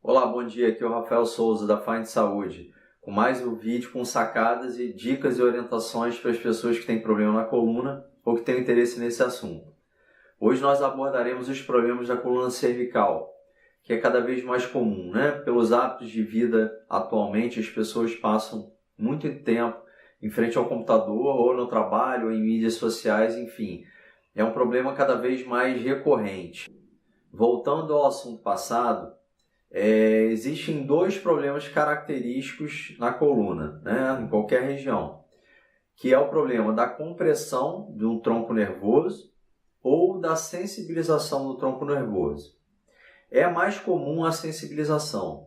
Olá, bom dia. Aqui é o Rafael Souza da Find Saúde, com mais um vídeo com sacadas e dicas e orientações para as pessoas que têm problema na coluna ou que têm interesse nesse assunto. Hoje nós abordaremos os problemas da coluna cervical, que é cada vez mais comum, né? Pelos hábitos de vida atualmente, as pessoas passam muito tempo em frente ao computador ou no trabalho, ou em mídias sociais, enfim. É um problema cada vez mais recorrente. Voltando ao assunto passado, existem dois problemas característicos na coluna, né, em qualquer região, que é o problema da compressão de um tronco nervoso ou da sensibilização do tronco nervoso. É mais comum a sensibilização,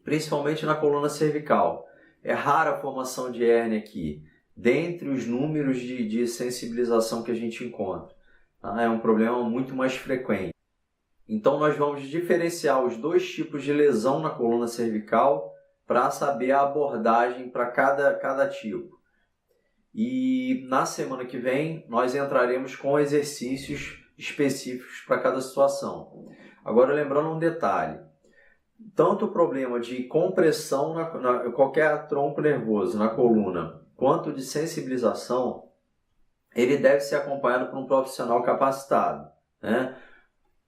principalmente na coluna cervical. É rara a formação de hérnia aqui, dentre os números de sensibilização que a gente encontra. Tá? É um problema muito mais frequente. Então nós vamos diferenciar os dois tipos de lesão na coluna cervical para saber a abordagem para cada tipo. E na semana que vem nós entraremos com exercícios específicos para cada situação. Agora lembrando um detalhe, tanto o problema de compressão na qualquer tronco nervoso na coluna, quanto de sensibilização, ele deve ser acompanhado por um profissional capacitado, né?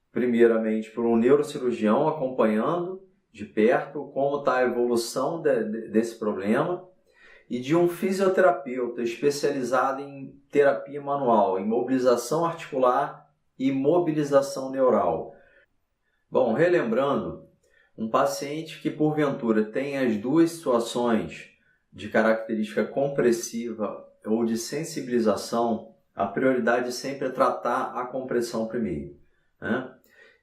Primeiramente por um neurocirurgião acompanhando de perto como está a evolução desse problema e de um fisioterapeuta especializado em terapia manual, em mobilização articular e mobilização neural. Bom, relembrando, um paciente que porventura tem as duas situações de característica compressiva ou de sensibilização, a prioridade sempre é tratar a compressão primeiro, né?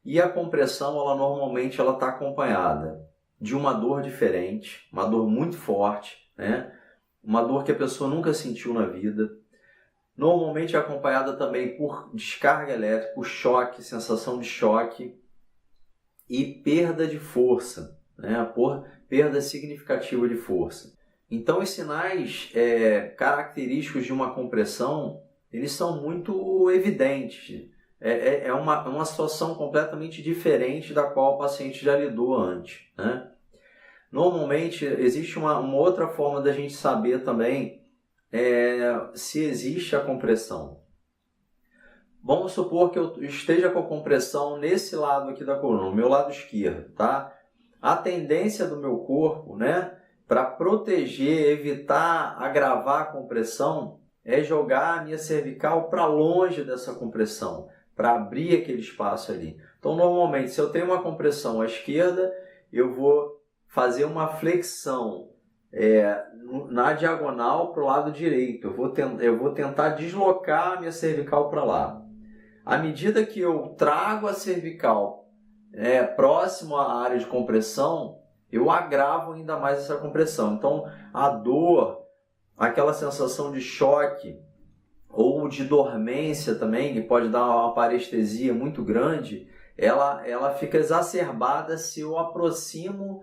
E a compressão, normalmente está acompanhada de uma dor diferente, uma dor muito forte, né? Uma dor que a pessoa nunca sentiu na vida. Normalmente é acompanhada também por descarga elétrica, por choque, sensação de choque e perda de força, né? Por perda significativa de força. Então, os sinais característicos de uma compressão, eles são muito evidentes. É uma situação completamente diferente da qual o paciente já lidou antes, né? Normalmente, existe uma outra forma da gente saber também se existe a compressão. Vamos supor que eu esteja com a compressão nesse lado aqui da coluna, no meu lado esquerdo, tá? A tendência do meu corpo, né, para proteger, evitar agravar a compressão, é jogar a minha cervical para longe dessa compressão, para abrir aquele espaço ali. Então, normalmente, se eu tenho uma compressão à esquerda, eu vou fazer uma flexão na diagonal para o lado direito. Eu vou tentar deslocar a minha cervical para lá. À medida que eu trago a cervical próximo à área de compressão, eu agravo ainda mais essa compressão. Então, a dor, aquela sensação de choque, ou de dormência também, que pode dar uma parestesia muito grande, ela fica exacerbada se eu aproximo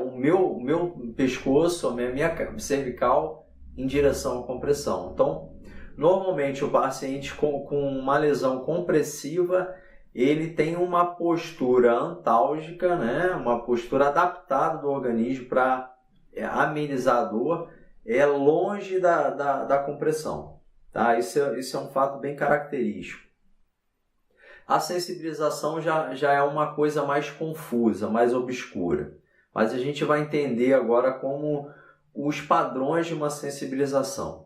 o meu pescoço, a minha cervical em direção à compressão. Então, normalmente o paciente com uma lesão compressiva, ele tem uma postura antálgica, né? Uma postura adaptada do organismo para amenizar a dor, longe da compressão. Tá? Isso é um fato bem característico. A sensibilização já é uma coisa mais confusa, mais obscura. Mas a gente vai entender agora como os padrões de uma sensibilização.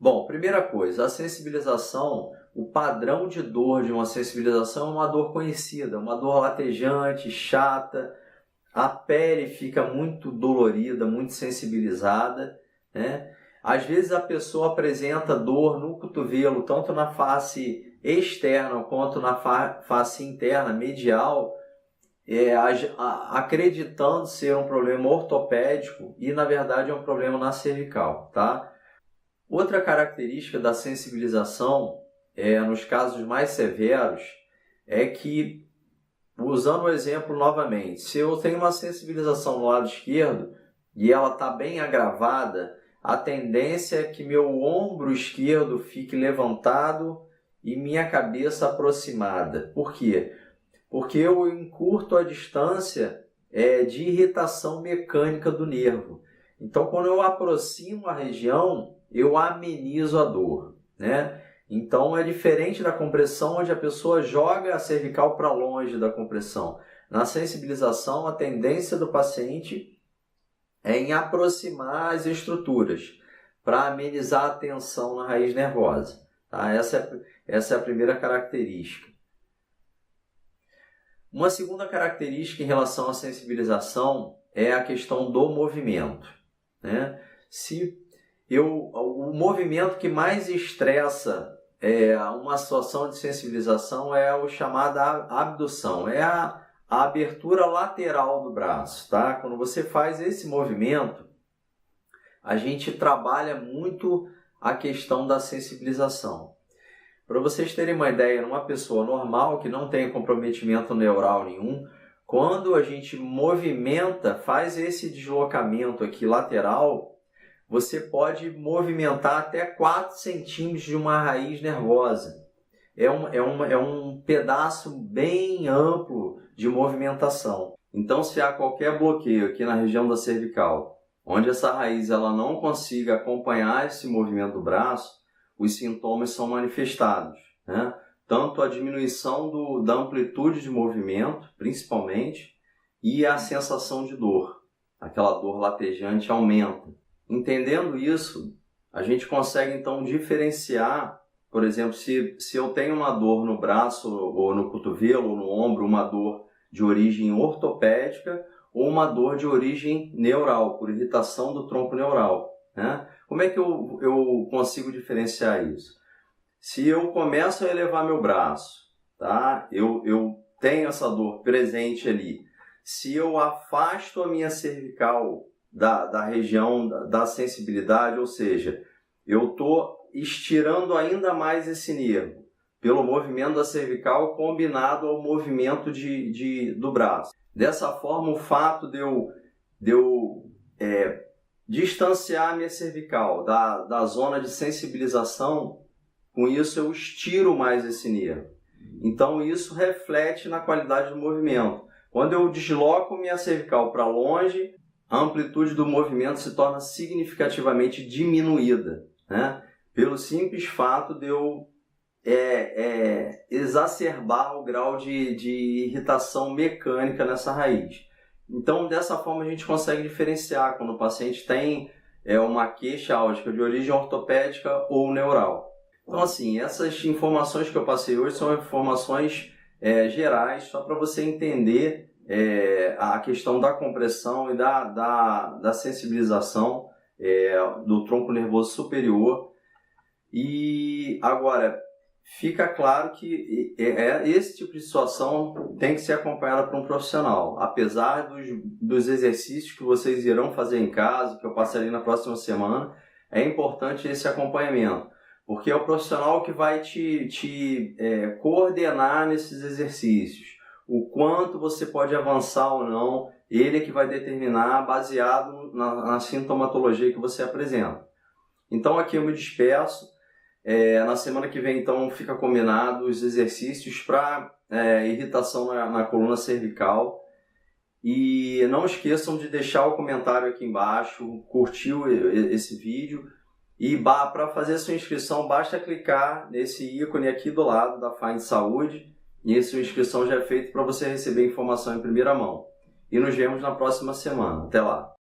Bom, primeira coisa, a sensibilização, o padrão de dor de uma sensibilização é uma dor conhecida, uma dor latejante, chata, a pele fica muito dolorida, muito sensibilizada, né? Às vezes a pessoa apresenta dor no cotovelo, tanto na face externa quanto na face interna, medial, acreditando ser um problema ortopédico e na verdade é um problema na cervical, tá? Outra característica da sensibilização, nos casos mais severos, é que, usando o exemplo novamente, se eu tenho uma sensibilização no lado esquerdo e ela está bem agravada, a tendência é que meu ombro esquerdo fique levantado e minha cabeça aproximada. Por quê? Porque eu encurto a distância de irritação mecânica do nervo. Então, quando eu aproximo a região, eu amenizo a dor, né? Então, é diferente da compressão, onde a pessoa joga a cervical para longe da compressão. Na sensibilização, a tendência do paciente é em aproximar as estruturas para amenizar a tensão na raiz nervosa. Tá? Essa é a primeira característica. Uma segunda característica em relação à sensibilização é a questão do movimento, né? O movimento que mais estressa uma situação de sensibilização é o chamado abdução, é a abertura lateral do braço, tá? Quando você faz esse movimento, a gente trabalha muito a questão da sensibilização. Para vocês terem uma ideia, numa pessoa normal que não tem comprometimento neural nenhum, quando a gente movimenta, faz esse deslocamento aqui lateral, você pode movimentar até 4 centímetros de uma raiz nervosa. É um pedaço bem amplo de movimentação. Então, se há qualquer bloqueio aqui na região da cervical, onde essa raiz ela não consiga acompanhar esse movimento do braço, os sintomas são manifestados, né? Tanto a diminuição da amplitude de movimento, principalmente, e a sensação de dor. Aquela dor latejante aumenta. Entendendo isso, a gente consegue então diferenciar, por exemplo, se eu tenho uma dor no braço, ou no cotovelo, ou no ombro, uma dor de origem ortopédica, ou uma dor de origem neural, por irritação do tronco neural, né? Como é que eu consigo diferenciar isso? Se eu começo a elevar meu braço, tá? Eu tenho essa dor presente ali. Se eu afasto a minha cervical da região da sensibilidade, ou seja, eu estou estirando ainda mais esse nervo, pelo movimento da cervical combinado ao movimento do braço. Dessa forma, o fato de eu distanciar a minha cervical da zona de sensibilização, com isso eu estiro mais esse nervo. Então isso reflete na qualidade do movimento. Quando eu desloco minha cervical para longe, a amplitude do movimento se torna significativamente diminuída, né? Pelo simples fato de eu exacerbar o grau de irritação mecânica nessa raiz. Então, dessa forma, a gente consegue diferenciar quando o paciente tem uma queixa álgica de origem ortopédica ou neural. Então, assim, essas informações que eu passei hoje são informações gerais, só para você entender a questão da compressão e da sensibilização do tronco nervoso superior. E agora, fica claro que esse tipo de situação tem que ser acompanhada por um profissional. Apesar dos exercícios que vocês irão fazer em casa, que eu passarei na próxima semana, é importante esse acompanhamento, porque é o profissional que vai te coordenar nesses exercícios. O quanto você pode avançar ou não, ele é que vai determinar baseado na sintomatologia que você apresenta. Então aqui eu me despeço. Na semana que vem, então, fica combinado os exercícios para irritação na coluna cervical. E não esqueçam de deixar o comentário aqui embaixo, curtir esse vídeo. E para fazer a sua inscrição, basta clicar nesse ícone aqui do lado da Find Saúde. E a sua inscrição já é feita para você receber informação em primeira mão. E nos vemos na próxima semana. Até lá!